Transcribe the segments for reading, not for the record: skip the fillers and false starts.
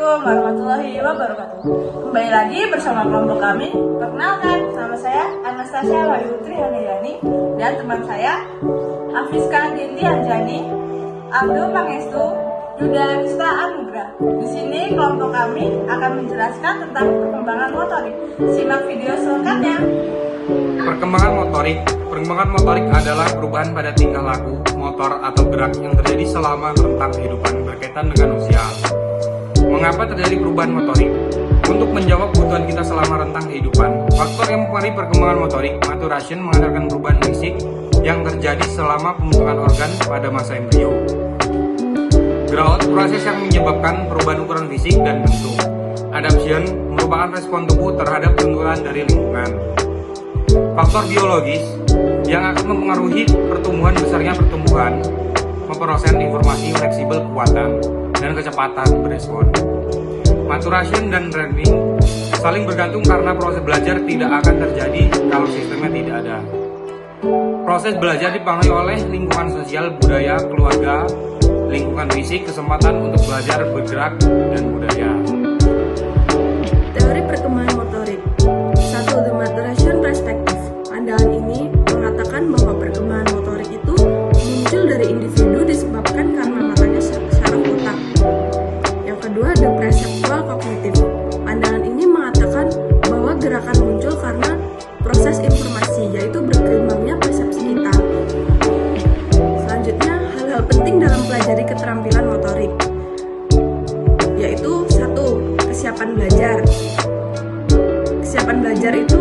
Assalamualaikum warahmatullahi wabarakatuh. Kembali lagi bersama kelompok kami. Perkenalkan, nama saya Anastasia Wayutri Handayani dan teman saya Afiska Dinti Anjani, Abdul Pangestu, Yuda Rista Anugrah. Di sini kelompok kami akan menjelaskan tentang perkembangan motorik. Simak video selengkapnya. Perkembangan motorik adalah perubahan pada tingkah laku, motor atau gerak yang terjadi selama rentang kehidupan berkaitan dengan usia. Mengapa terjadi perubahan motorik? Untuk menjawab kebutuhan kita selama rentang kehidupan, faktor yang mempengaruhi perkembangan motorik, maturation, mengatakan perubahan fisik yang terjadi selama pembentukan organ pada masa embrio. Growth, proses yang menyebabkan perubahan ukuran fisik dan bentuk. Adaptation, merupakan respon tubuh terhadap benturan dari lingkungan. Faktor biologis yang akan mempengaruhi pertumbuhan, besarnya pertumbuhan, memproses informasi, fleksibel, kekuatan, dan kecepatan berespon. Maturation dan learning saling bergantung karena proses belajar tidak akan terjadi kalau sistemnya tidak ada. Proses belajar dipengaruhi oleh lingkungan sosial, budaya, keluarga, lingkungan fisik, kesempatan untuk belajar, bergerak, dan budaya. Teori perkembangan motorik. 1. The Maturation Perspective. Pandangan ini mengatakan bahwa perkembangan motorik itu muncul dari individu disebabkan karena matanya saraf otak. Yang kedua, The Perceptual Cognitive. Pandangan ini mengatakan bahwa gerakan muncul karena proses informasi, yaitu berkembangnya persepsi kita. Selanjutnya, hal-hal penting dalam pelajari keterampilan motorik, yaitu 1. Kesiapan belajar. Kesiapan belajar itu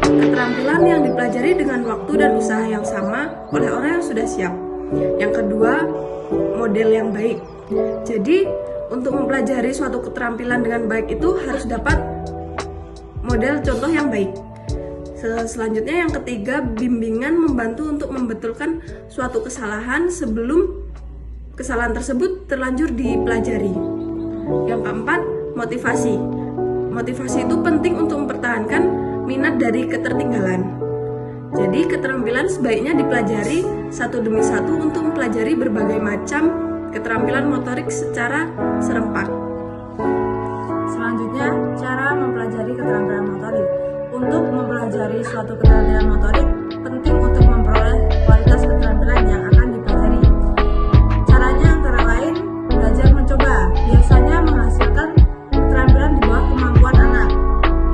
keterampilan yang dipelajari dengan waktu dan usaha yang sama oleh orang yang sudah siap. Yang kedua, model yang baik. Jadi, untuk mempelajari suatu keterampilan dengan baik itu harus dapat model contoh yang baik. Selanjutnya yang ketiga, bimbingan membantu untuk membetulkan suatu kesalahan sebelum kesalahan tersebut terlanjur dipelajari. Yang keempat, motivasi. Motivasi itu penting untuk mempertahankan minat dari ketertinggalan. Jadi keterampilan sebaiknya dipelajari satu demi satu untuk mempelajari berbagai macam keterampilan motorik secara serempak. Selanjutnya, cara mempelajari keterampilan motorik. Untuk mempelajari suatu keterampilan motorik, penting untuk memperoleh kualitas keterampilan yang akan dipelajari. Caranya antara lain, belajar mencoba, biasanya menghasilkan keterampilan di bawah kemampuan anak.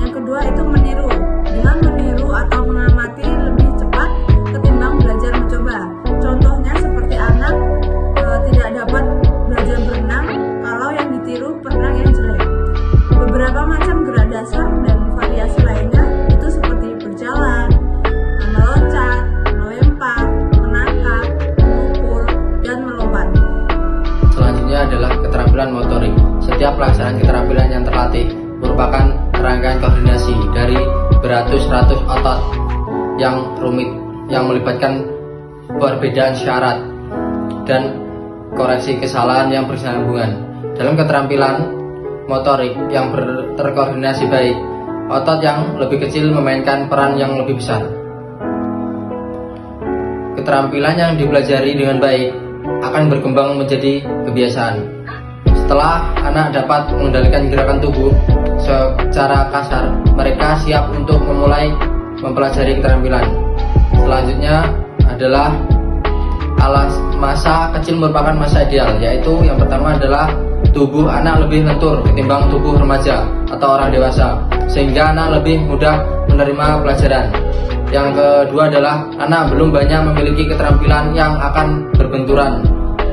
Yang kedua itu meniru, dengan meniru atau mengamati lebih cepat ketimbang belajar mencoba. Contohnya seperti anak tidak dapat belajar berenang kalau yang ditiru perenang yang jelek. Beberapa macam gerak dasar dan variasi lainnya itu seperti berjalan, meloncat, melempar, menangkap, memukul, dan melompat. Selanjutnya adalah keterampilan motorik. Setiap pelaksanaan keterampilan yang terlatih merupakan rangkaian koordinasi dari beratus-ratus otot yang rumit yang melibatkan perbedaan syarat dan koreksi kesalahan yang berkesinambungan. Dalam keterampilan motorik yang terkoordinasi baik, otot yang lebih kecil memainkan peran yang lebih besar. Keterampilan yang dipelajari dengan baik akan berkembang menjadi kebiasaan. Setelah anak dapat mengendalikan gerakan tubuh secara kasar, mereka siap untuk memulai mempelajari keterampilan. Selanjutnya adalah masa kecil merupakan masa ideal, yaitu yang pertama adalah tubuh anak lebih lentur ketimbang tubuh remaja atau orang dewasa, sehingga anak lebih mudah menerima pelajaran. Yang kedua adalah anak belum banyak memiliki keterampilan yang akan berbenturan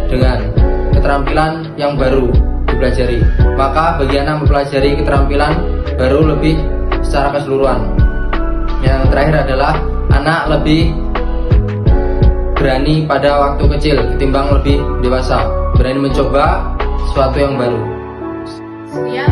dengan keterampilan yang baru dipelajari. Maka bagi anak mempelajari keterampilan baru lebih secara keseluruhan. Yang terakhir adalah anak lebih berani pada waktu kecil ketimbang lebih dewasa, berani mencoba sesuatu yang baru. Sekian